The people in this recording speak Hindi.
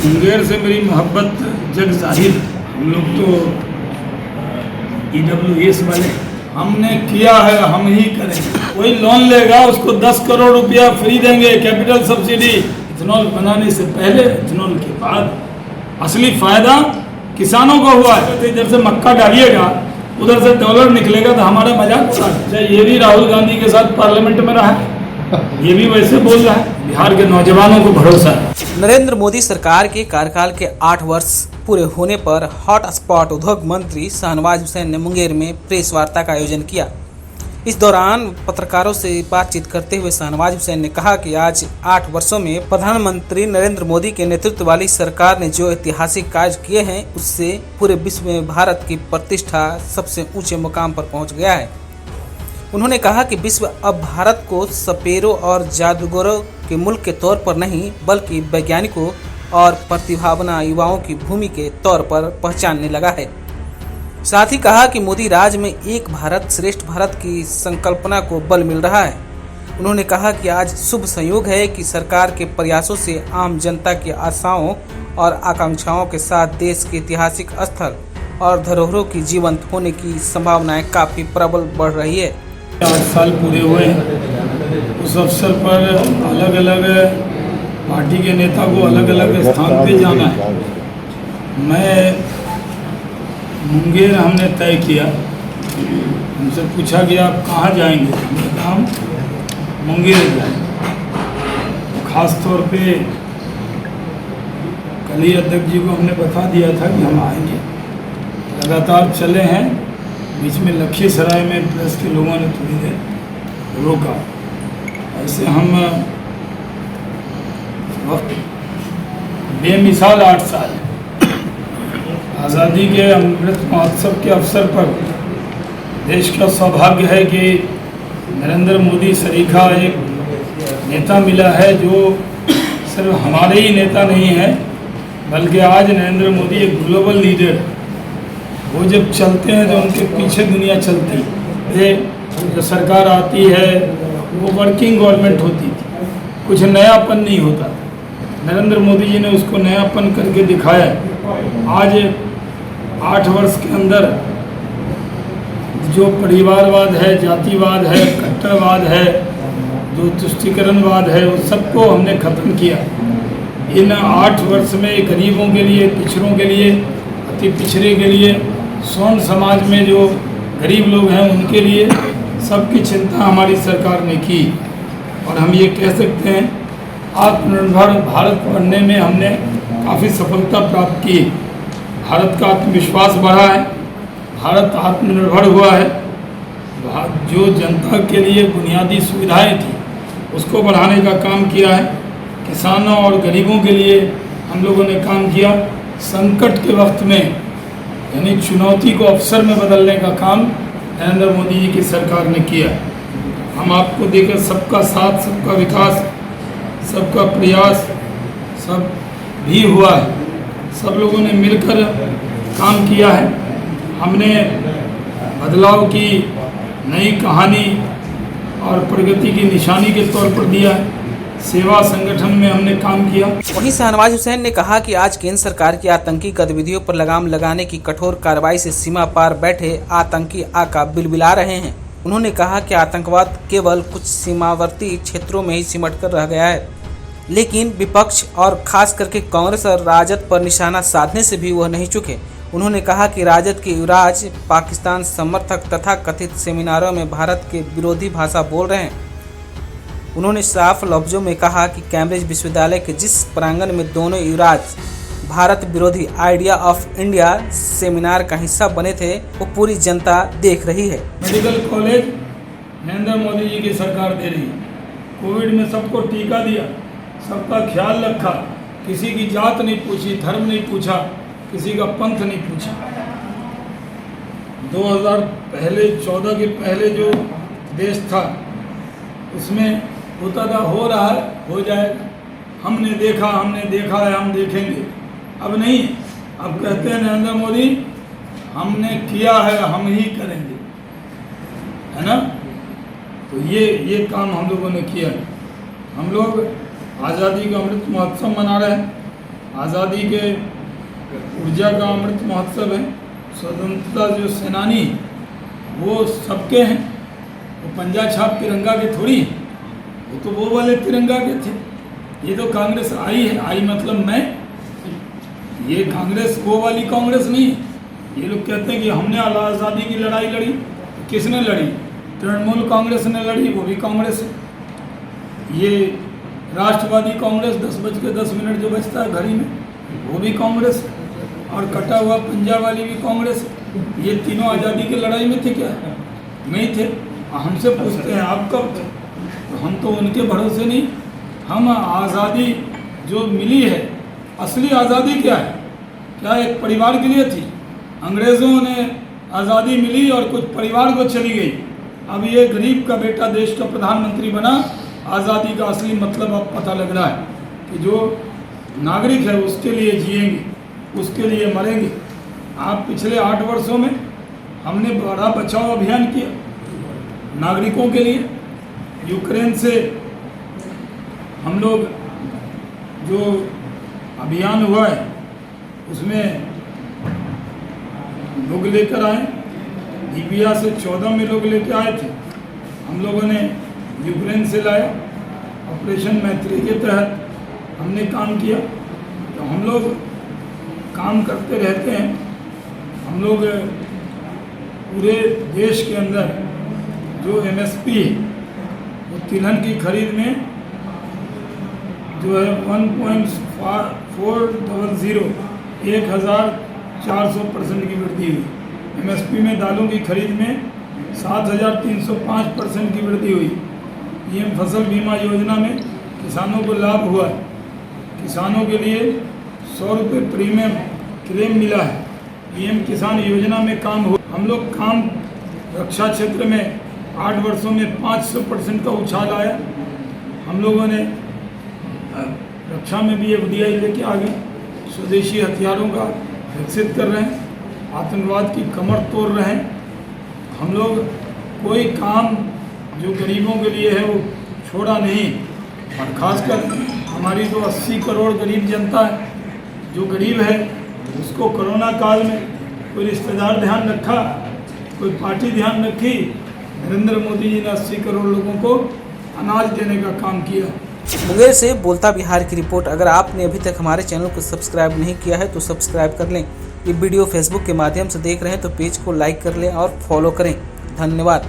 मुंगेर से मेरी मोहब्बत जग जाहिर। हम लोग तो EWS वाले हमने किया है, हम ही करेंगे। कोई लोन लेगा उसको 10 करोड़ रुपया फ्री देंगे, कैपिटल सब्सिडी। इथेनॉल बनाने से पहले, इथेनॉल के बाद असली फायदा किसानों को हुआ है। इधर से मक्का डालिएगा, उधर से डॉलर निकलेगा, तो हमारा मजाक उड़ा है। ये भी राहुल गांधी के साथ पार्लियामेंट में रहा है, ये भी वैसे बोल रहा है। बिहार के नौजवानों को भरोसा है। नरेंद्र मोदी सरकार के कार्यकाल के 8 वर्ष पूरे होने पर हॉट स्पॉट उद्योग मंत्री शाहनवाज हुसैन ने मुंगेर में प्रेस वार्ता का आयोजन किया। इस दौरान पत्रकारों से बातचीत करते हुए शाहनवाज हुसैन ने कहा कि आज 8 वर्षों में प्रधानमंत्री नरेंद्र मोदी के नेतृत्व वाली सरकार ने जो ऐतिहासिक कार्य किए हैं, उससे पूरे विश्व में भारत की प्रतिष्ठा सबसे ऊंचे मुकाम पर पहुंच गया है। उन्होंने कहा कि विश्व अब भारत को सपेरों और जादूगरों के मुल्क के तौर पर नहीं, बल्कि वैज्ञानिकों और प्रतिभावान युवाओं की भूमि के तौर पर पहचानने लगा है। साथ ही कहा कि मोदी राज में एक भारत श्रेष्ठ भारत की संकल्पना को बल मिल रहा है। उन्होंने कहा कि आज शुभ संयोग है कि सरकार के प्रयासों से आम जनता की आशाओं और आकांक्षाओं के साथ देश के ऐतिहासिक स्थल और धरोहरों की जीवंत होने की संभावनाएं काफी प्रबल बढ़ रही है। 8 साल पूरे हुए हैं। उस अवसर पर अलग अलग पार्टी के नेता को अलग अलग स्थान पे जाना है। मैं मुंगेर हमने तय किया। हमसे पूछा कि आप कहाँ जाएंगे? मैंने कहा हम मुंगेर जाएंगे। खास तौर पे कल ही अध्यक्ष जी को हमने बता दिया था कि हम आएंगे। लगातार चले हैं। बीच में लखीसराय में प्रेस के लोगों ने थोड़ी देर रोका। ऐसे हम वक्त बेमिसाल 8 साल आज़ादी के अमृत महोत्सव के अवसर पर देश का सौभाग्य है कि नरेंद्र मोदी सरीखा एक नेता मिला है जो सिर्फ हमारे ही नेता नहीं है, बल्कि आज नरेंद्र मोदी एक ग्लोबल लीडर। वो जब चलते हैं तो उनके पीछे दुनिया चलती है। जो सरकार आती है वो वर्किंग गवर्नमेंट होती थी, कुछ नयापन नहीं होता। नरेंद्र मोदी जी ने उसको नयापन करके दिखाया। आज 8 वर्ष के अंदर जो परिवारवाद है, जातिवाद है, कट्टरवाद है, जो तुष्टीकरणवाद है, वो सबको हमने ख़त्म किया। इन 8 वर्ष में गरीबों के लिए, पिछड़ों के लिए, अति पिछड़े के लिए, स्वर्ण समाज में जो गरीब लोग हैं उनके लिए सबकी चिंता हमारी सरकार ने की। और हम ये कह सकते हैं आत्मनिर्भर भारत बनने में हमने काफ़ी सफलता प्राप्त की। भारत का आत्मविश्वास बढ़ा है, भारत आत्मनिर्भर हुआ है। जो जनता के लिए बुनियादी सुविधाएं थी उसको बढ़ाने का काम किया है। किसानों और गरीबों के लिए हम लोगों ने काम किया। संकट के वक्त में यानी चुनौती को अवसर में बदलने का काम नरेंद्र मोदी जी की सरकार ने किया। हम आपको देखकर सबका साथ, सबका विकास, सबका प्रयास सब भी हुआ है। सब लोगों ने मिलकर काम किया है। हमने बदलाव की नई कहानी और प्रगति की निशानी के तौर पर दिया है। सेवा संगठन में हमने काम किया। वहीं शाहनवाज हुसैन ने कहा कि आज केंद्र सरकार की आतंकी गतिविधियों पर लगाम लगाने की कठोर कार्रवाई से सीमा पार बैठे आतंकी आका बिलबिला रहे हैं। उन्होंने कहा कि आतंकवाद केवल कुछ सीमावर्ती क्षेत्रों में ही सिमट कर रह गया है, लेकिन विपक्ष और खास करके कांग्रेस और राजद पर निशाना साधने से भी वह नहीं चुके। उन्होंने कहा कि राजद के युवराज पाकिस्तान समर्थक तथा कथित सेमिनारों में भारत के विरोधी भाषा बोल रहे हैं। उन्होंने साफ लफ्जों में कहा कि कैम्ब्रिज विश्वविद्यालय के जिस प्रांगण में दोनों युवराज भारत विरोधी आइडिया ऑफ इंडिया सेमिनार का हिस्सा बने थे, वो पूरी जनता देख रही है। मेडिकल कॉलेज नरेंद्र मोदी जी की सरकार दे रही है। कोविड में सबको टीका दिया, सबका ख्याल रखा, किसी की जात नहीं पूछी, धर्म नहीं पूछा, किसी का पंथ नहीं पूछा। 2014 के पहले जो देश था उसमें होता था हो रहा है, हो जाएगा, हमने देखा है, हम देखेंगे। अब नहीं, अब कहते हैं नरेंद्र मोदी हमने किया है, हम ही करेंगे, है ना। तो ये काम हम लोगों ने किया। हम लोग आज़ादी का अमृत महोत्सव मना रहे हैं। आज़ादी के ऊर्जा का अमृत महोत्सव है। स्वतंत्रता जो सेनानी वो सबके हैं, वो पंजा छाप तिरंगा के थोड़ी हैं, वो तो वो वाले तिरंगा के थे। ये तो कांग्रेस आई है, आई मतलब मैं, ये कांग्रेस वो वाली कांग्रेस नहीं है। ये लोग कहते हैं कि हमने आज़ादी की लड़ाई लड़ी, तो किसने लड़ी? तृणमूल कांग्रेस ने लड़ी, वो भी कांग्रेस है। ये राष्ट्रवादी कांग्रेस 10:10 जो बजता है घड़ी में, वो भी कांग्रेस है। और कटा हुआ पंजा वाली भी कांग्रेस है। ये तीनों आज़ादी की लड़ाई में थे क्या? नहीं थे। हमसे पूछते हैं आप कब थे? तो हम तो उनके भरोसे नहीं। हम आज़ादी जो मिली है, असली आज़ादी क्या है? क्या एक परिवार के लिए थी? अंग्रेज़ों ने आज़ादी मिली और कुछ परिवार को चली गई। अब ये गरीब का बेटा देश का प्रधानमंत्री बना। आज़ादी का असली मतलब अब पता लग रहा है कि जो नागरिक है उसके लिए जिएंगे, उसके लिए मरेंगे। आप पिछले 8 वर्षों में हमने बड़ा बचाव अभियान किया नागरिकों के लिए। यूक्रेन से हम लोग जो अभियान हुआ है उसमें लोग लेकर आए। लीबिया से 14 में लोग लेकर आए थे, हम लोगों ने यूक्रेन से लाया। ऑपरेशन मैत्री के तहत हमने काम किया। तो हम लोग काम करते रहते हैं। हम लोग पूरे देश के अंदर जो MSP है वो तिलहन की खरीद में जो है 1400% की वृद्धि हुई। MSP में दालों की खरीद में 7305% की वृद्धि हुई। PM फसल बीमा योजना में किसानों को लाभ हुआ है। किसानों के लिए 100 रुपये प्रीमियम क्लेम मिला है। PM किसान योजना में काम हुआ। हम लोग काम रक्षा क्षेत्र में 8 वर्षों में 500% का उछाल आया। हम लोगों ने रक्षा में भी FDI लेके आ गए। स्वदेशी हथियारों का विकसित कर रहे हैं, आतंकवाद की कमर तोड़ रहे हैं। हम लोग कोई काम जो गरीबों के लिए है वो छोड़ा नहीं। और ख़ासकर हमारी तो 80 करोड़ गरीब जनता है। जो गरीब है उसको कोरोना काल में कोई रिश्तेदार ध्यान रखा, कोई पार्टी ध्यान रखी। नरेंद्र मोदी जी ने 80 करोड़ लोगों को अनाज देने का काम किया। मुंगेर से बोलता बिहार की रिपोर्ट। अगर आपने अभी तक हमारे चैनल को सब्सक्राइब नहीं किया है तो सब्सक्राइब कर लें। ये वीडियो फेसबुक के माध्यम से देख रहे हैं तो पेज को लाइक कर लें और फॉलो करें। धन्यवाद।